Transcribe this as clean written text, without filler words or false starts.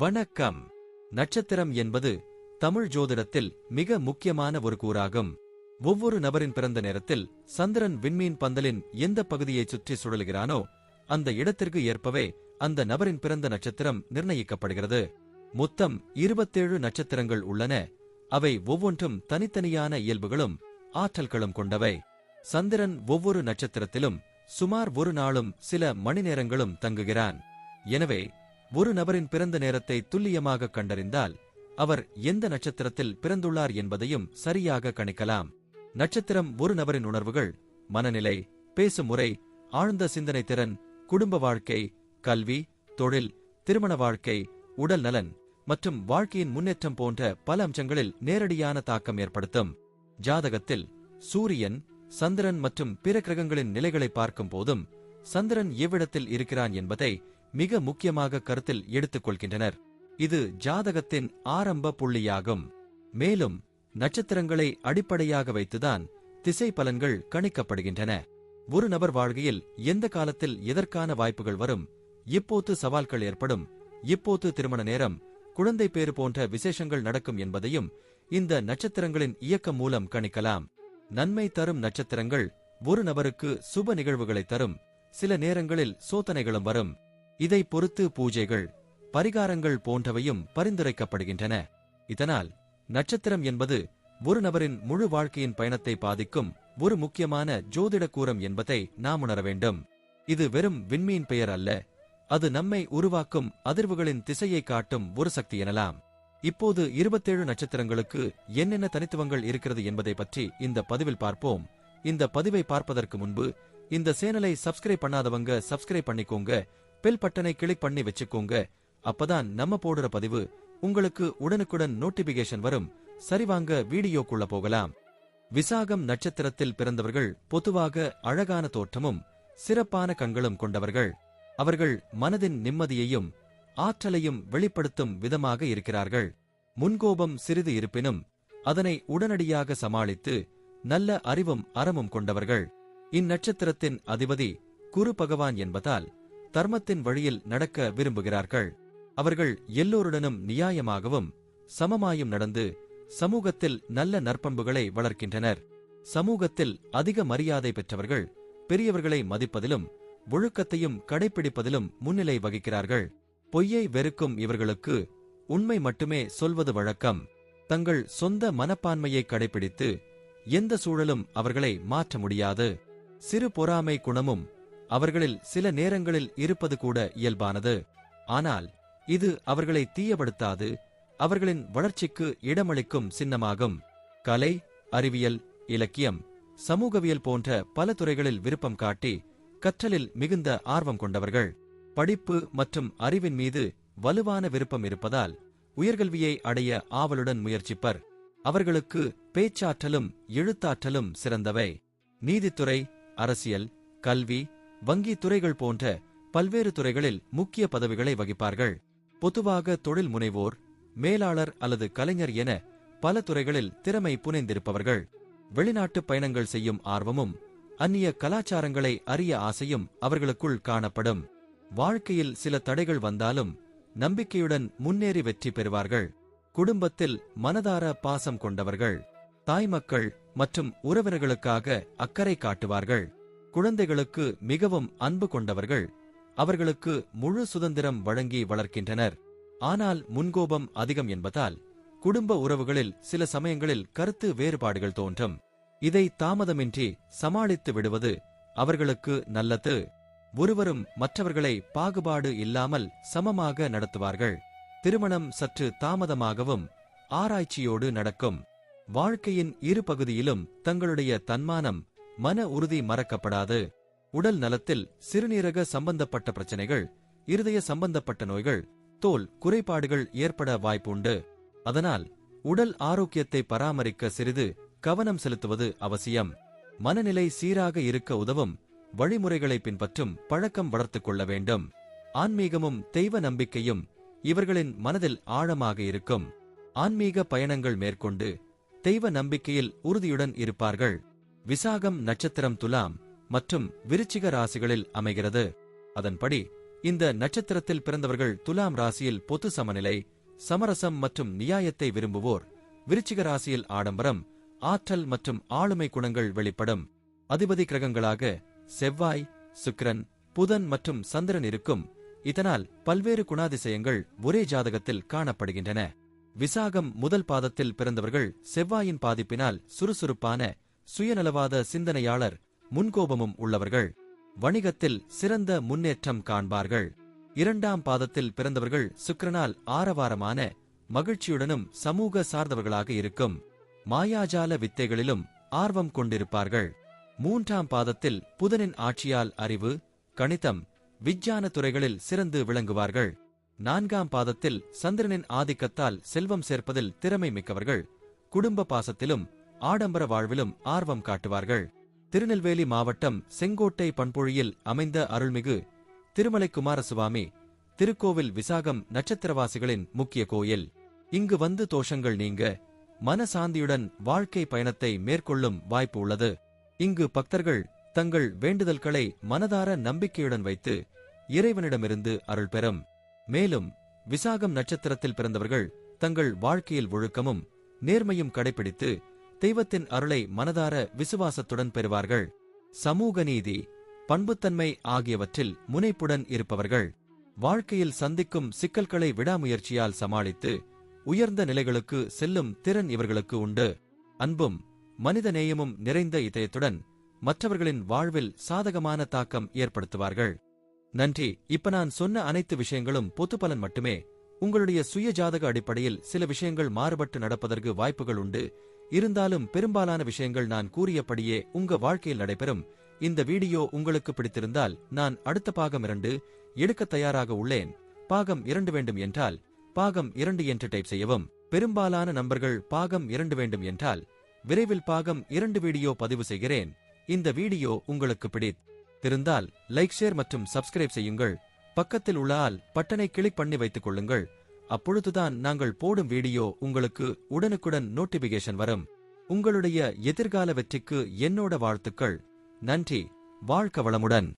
வணக்கம். நட்சத்திரம் என்பது தமிழ் ஜோதிடத்தில் மிக முக்கியமான ஒரு கூறாகும். ஒவ்வொரு நபரின் பிறந்த நேரத்தில் சந்திரன் விண்மீன் பந்தலின் எந்த பகுதியை சுற்றி சுழலுகிறானோ அந்த இடத்திற்கு ஏற்பவே அந்த நபரின் பிறந்த நட்சத்திரம் நிர்ணயிக்கப்படுகிறது. மொத்தம் 27 நட்சத்திரங்கள் உள்ளன. அவை ஒவ்வொன்றும் தனித்தனியான இயல்புகளும் ஆற்றல்களும் கொண்டவை. சந்திரன் ஒவ்வொரு நட்சத்திரத்திலும் சுமார் ஒரு நாளும் சில மணி நேரங்களும் தங்குகிறான். எனவே ஒரு நபரின் பிறந்த நேரத்தை துல்லியமாக கண்டறிந்தால் அவர் எந்த நட்சத்திரத்தில் பிறந்துள்ளார் என்பதையும் சரியாக கணிக்கலாம். நட்சத்திரம் ஒரு நபரின் உணர்வுகள், மனநிலை, பேசும் முறை, ஆழ்ந்த சிந்தனை திறன், குடும்ப வாழ்க்கை, கல்வி, தொழில், திருமண வாழ்க்கை, உடல் நலன் மற்றும் வாழ்க்கையின் முன்னேற்றம் போன்ற பல அம்சங்களில் நேரடியான தாக்கம் ஏற்படுத்தும். ஜாதகத்தில் சூரியன், சந்திரன் மற்றும் பிற கிரகங்களின் நிலைகளை பார்க்கும் போதும் சந்திரன் எவ்விடத்தில் இருக்கிறான் என்பதை மிக முக்கியமாக கருத்தில் எடுத்துக் கொள்கின்றனர். இது ஜாதகத்தின் ஆரம்ப புள்ளியாகும். மேலும் நட்சத்திரங்களை அடிப்படையாக வைத்துதான் திசை பலன்கள் கணிக்கப்படுகின்றன. ஒரு நபர் வாழ்க்கையில் எந்த காலத்தில் எதற்கான வாய்ப்புகள் வரும், எப்போது சவால்கள் ஏற்படும், எப்போது திருமண நேரம், குழந்தை பேறு போன்ற விசேஷங்கள் நடக்கும் என்பதையும் இந்த நட்சத்திரங்களின் இயக்கம் மூலம் கணிக்கலாம். நன்மை தரும் நட்சத்திரங்கள் ஒரு நபருக்கு சுப நிகழ்வுகளை தரும். சில நேரங்களில் சோதனைகளும் வரும். இதை பொறுத்து பூஜைகள், பரிகாரங்கள் போன்றவையும் பரிந்துரைக்கப்படுகின்றன. இதனால் நட்சத்திரம் என்பது ஒரு நபரின் முழு வாழ்க்கையின் பயணத்தை பாதிக்கும் ஒரு முக்கியமான ஜோதிட கூறம் என்பதை நாம் உணர வேண்டும். இது வெறும் விண்மீன் பெயர் அல்ல, அது நம்மை உருவாக்கும் அதிர்வுகளின் திசையை காட்டும் ஒரு சக்தி எனலாம். இப்போது 27 நட்சத்திரங்களுக்கு என்னென்ன தனித்துவங்கள் இருக்கிறது என்பதை பற்றி இந்த பதிவில் பார்ப்போம். இந்த பதிவை பார்ப்பதற்கு முன்பு இந்த சேனலை சப்ஸ்கிரைப் பண்ணாதவங்க சப்ஸ்கிரைப் பண்ணிக்கோங்க, பெல் பட்டனை கிளிக் பண்ணி வச்சுக்கோங்க. அப்பதான் நம்ம போடுற பதிவு உங்களுக்கு உடனுக்குடன் நோட்டிபிகேஷன் வரும். சரிவாங்க வீடியோக்குள்ள போகலாம். விசாகம் நட்சத்திரத்தில் பிறந்தவர்கள் பொதுவாக அழகான தோற்றமும் சிறப்பான கண்களும் கொண்டவர்கள். அவர்கள் மனதின் நிம்மதியையும் ஆற்றலையும் வெளிப்படுத்தும் விதமாக இருக்கிறார்கள். முன்கோபம் சிறிது இருப்பினும் அதனை உடனடியாக சமாளித்து நல்ல அறிவும் அறமும் கொண்டவர்கள். இந்நட்சத்திரத்தின் அதிபதி குரு பகவான் என்பதால் தர்மத்தின் வழியில் நடக்க விரும்புகிறார்கள். அவர்கள் எல்லோருடனும் நியாயமாகவும் சமமாயும் நடந்து சமூகத்தில் நல்ல நற்பண்புகளை வளர்க்கின்றனர். சமூகத்தில் அதிக மரியாதை பெற்றவர்கள் பெரியவர்களை மதிப்பதிலும் ஒழுக்கத்தையும் கடைபிடிப்பதிலும் முன்னிலை வகிக்கிறார்கள். பொய்யை வெறுக்கும் இவர்களுக்கு உண்மை மட்டுமே சொல்வது வழக்கம். தங்கள் சொந்த மனப்பான்மையை கடைபிடித்து எந்த சூழலும் அவர்களை மாற்ற முடியாது. சிறு பொறாமை குணமும் அவர்களில் சில நேரங்களில் இருப்பது கூட இயல்பானது. ஆனால் இது அவர்களை தீயப்படுத்தாது, அவர்களின் வளர்ச்சிக்கு இடமளிக்கும் சின்னமாகும். கலை, அறிவியல், இலக்கியம், சமூகவியல் போன்ற பல துறைகளில் விருப்பம் காட்டி கற்றலில் மிகுந்த ஆர்வம் கொண்டவர்கள். படிப்பு மற்றும் அறிவின் மீது வலுவான விருப்பம் இருப்பதால் உயர்கல்வியை அடைய ஆவலுடன் முயற்சிப்பர். அவர்களுக்கு பேச்சாற்றலும் எழுத்தாற்றலும் சிறந்தவை. நீதித்துறை, அரசியல், கல்வி, வங்கி துறைகள் போன்ற பல்வேறு துறைகளில் முக்கிய பதவிகளை வகிப்பார்கள். பொதுவாக தொழில் முனைவோர், மேலாளர் அல்லது கலைஞர் என பல துறைகளில் திறமை புனைந்திருப்பவர்கள். வெளிநாட்டு பயணங்கள் செய்யும் ஆர்வமும் அந்நிய கலாச்சாரங்களை அறிய ஆசையும் அவர்களுக்குள் காணப்படும். வாழ்க்கையில் சில தடைகள் வந்தாலும் நம்பிக்கையுடன் முன்னேறி வெற்றி பெறுவார்கள். குடும்பத்தில் மனதார பாசம் கொண்டவர்கள். தாய்மக்கள் மற்றும் உறவினர்களுக்காக அக்கறை காட்டுவார்கள். குழந்தைகளுக்கு மிகவும் அன்பு கொண்டவர்கள். அவர்களுக்கு முழு சுதந்திரம் வழங்கி வளர்க்கின்றனர். ஆனால் முன்கோபம் அதிகம் என்பதால் குடும்ப உறவுகளில் சில சமயங்களில் கருத்து வேறுபாடுகள் தோன்றும். இதை தாமதமின்றி சமாளித்து விடுவது அவர்களுக்கு நல்லது. ஒருவரும் மற்றவர்களை பாகுபாடு இல்லாமல் சமமாக நடத்துவார்கள். திருமணம் சற்று தாமதமாகவும் ஆராய்ச்சியோடு நடக்கும். வாழ்க்கையின் இரு பகுதியிலும் தங்களுடைய தன்மானம், மன உறுதி மறக்கப்படாது. உடல் நலத்தில் சிறுநீரக சம்பந்தப்பட்ட பிரச்சனைகள், இருதய சம்பந்தப்பட்ட நோய்கள், தோல் குறைபாடுகள் ஏற்பட வாய்ப்புண்டு. அதனால் உடல் ஆரோக்கியத்தை பராமரிக்க சிறிது கவனம் செலுத்துவது அவசியம். மனநிலை சீராக இருக்க உதவும் வழிமுறைகளை பின்பற்றும் பழக்கம் வளர்த்துக் கொள்ள வேண்டும். ஆன்மீகமும் தெய்வ நம்பிக்கையும் இவர்களின் மனதில் ஆழமாக இருக்கும். ஆன்மீக பயணங்கள் மேற்கொண்டு தெய்வ நம்பிக்கையில் உறுதியுடன் இருப்பார்கள். விசாகம் நட்சத்திரம் துலாம் மற்றும் விருச்சிக ராசிகளில் அமைகிறது. அதன்படி இந்த நட்சத்திரத்தில் பிறந்தவர்கள் துலாம் ராசியில் பொது சமநிலை, சமரசம் மற்றும் நியாயத்தை விரும்புவோர். விருச்சிக ராசியில் ஆடம்பரம், ஆற்றல் மற்றும் ஆளுமை குணங்கள் வெளிப்படும். அதிபதி கிரகங்களாக செவ்வாய், சுக்கிரன், புதன் மற்றும் சந்திரன் இருக்கும். இதனால் பல்வேறு குணாதிசயங்கள் ஒரே ஜாதகத்தில் காணப்படுகின்றன. விசாகம் முதல் பாதத்தில் பிறந்தவர்கள் செவ்வாயின் பாதிப்பினால் சுறுசுறுப்பான, சுயநலவாத சிந்தனையாளர், முன்கோபமும் உள்ளவர்கள். வணிகத்தில் சிறந்த முன்னேற்றம் காண்பார்கள். இரண்டாம் பாதத்தில் பிறந்தவர்கள் சுக்கிரனால் ஆரவாரமான, மகிழ்ச்சியுடனும் சமூக சார்ந்தவர்களாக இருக்கும். மாயாஜால வித்தைகளிலும் ஆர்வம் கொண்டிருப்பார்கள். மூன்றாம் பாதத்தில் புதனின் ஆட்சியால் அறிவு, கணிதம், விஞ்ஞான துறைகளில் சிறந்து விளங்குவார்கள். நான்காம் பாதத்தில் சந்திரனின் ஆதிக்கத்தால் செல்வம் சேர்ப்பதில் திறமை மிக்கவர்கள். குடும்ப பாசத்திலும் ஆடம்பர வாழ்விலும் ஆர்வம் காட்டுவார்கள். திருநெல்வேலி மாவட்டம் செங்கோட்டை பண்பொழியில் அமைந்த அருள்மிகு திருமலை குமாரசுவாமி திருக்கோவில் விசாகம் நட்சத்திரவாசிகளின் முக்கிய கோயில். இங்கு வந்து தோஷங்கள் நீங்க மனசாந்தியுடன் வாழ்க்கை பயணத்தை மேற்கொள்ளும் வாய்ப்பு உள்ளது. இங்கு பக்தர்கள் தங்கள் வேண்டுதல்களை மனதார நம்பிக்கையுடன் வைத்து இறைவனிடமிருந்து அருள் பெறும். மேலும் விசாகம் நட்சத்திரத்தில் பிறந்தவர்கள் தங்கள் வாழ்க்கையில் ஒழுக்கமும் நேர்மையும் கடைபிடித்து தெய்வத்தின் அருளை மனதார விசுவாசத்துடன் பெறுவார்கள். சமூக நீதி, பண்புத்தன்மை ஆகியவற்றில் முனைப்புடன் இருப்பவர்கள். வாழ்க்கையில் சந்திக்கும் சிக்கல்களை விடாமுயற்சியால் சமாளித்து உயர்ந்த நிலைகளுக்கு செல்லும் திறன் இவர்களுக்கு உண்டு. அன்பும் மனித நேயமும் நிறைந்த இதயத்துடன் மற்றவர்களின் வாழ்வில் சாதகமான தாக்கம் ஏற்படுத்துவார்கள். நன்றி. இப்ப நான் சொன்ன அனைத்து விஷயங்களும் பொதுப்பலன் மட்டுமே. உங்களுடைய சுய ஜாதக அடிப்படையில் சில விஷயங்கள் மாறுபட்டு நடப்பதற்கு வாய்ப்புகள் உண்டு. இருந்தாலும் பெரும்பாலான விஷயங்கள் நான் கூறியபடியே உங்க வாழ்க்கையில் நடைபெறும். இந்த வீடியோ உங்களுக்கு பிடித்திருந்தால் நான் அடுத்த பாகம் 2 எடுக்க தயாராக உள்ளேன். பாகம் 2 வேண்டும் என்றால் பாகம் 2 என்று டைப் செய்யவும். பெரும்பாலான நண்பர்கள் பாகம் 2 வேண்டும் என்றால் விரைவில் பாகம் 2 வீடியோ பதிவு செய்கிறேன். இந்த வீடியோ உங்களுக்கு பிடித்திருந்தால் லைக், ஷேர் மற்றும் சப்ஸ்கிரைப் செய்யுங்கள். பக்கத்தில் உள்ள ஆல் பட்டனை கிளிக் பண்ணி வைத்துக் கொள்ளுங்கள். அப்பொழுதுதான் நாங்கள் போடும் வீடியோ உங்களுக்கு உடனுக்குடன் நோட்டிபிகேஷன் வரும். உங்களுடைய எதிர்கால வெற்றிக்கு என்னோட வாழ்த்துக்கள். நன்றி. வாழ்க வளமுடன்.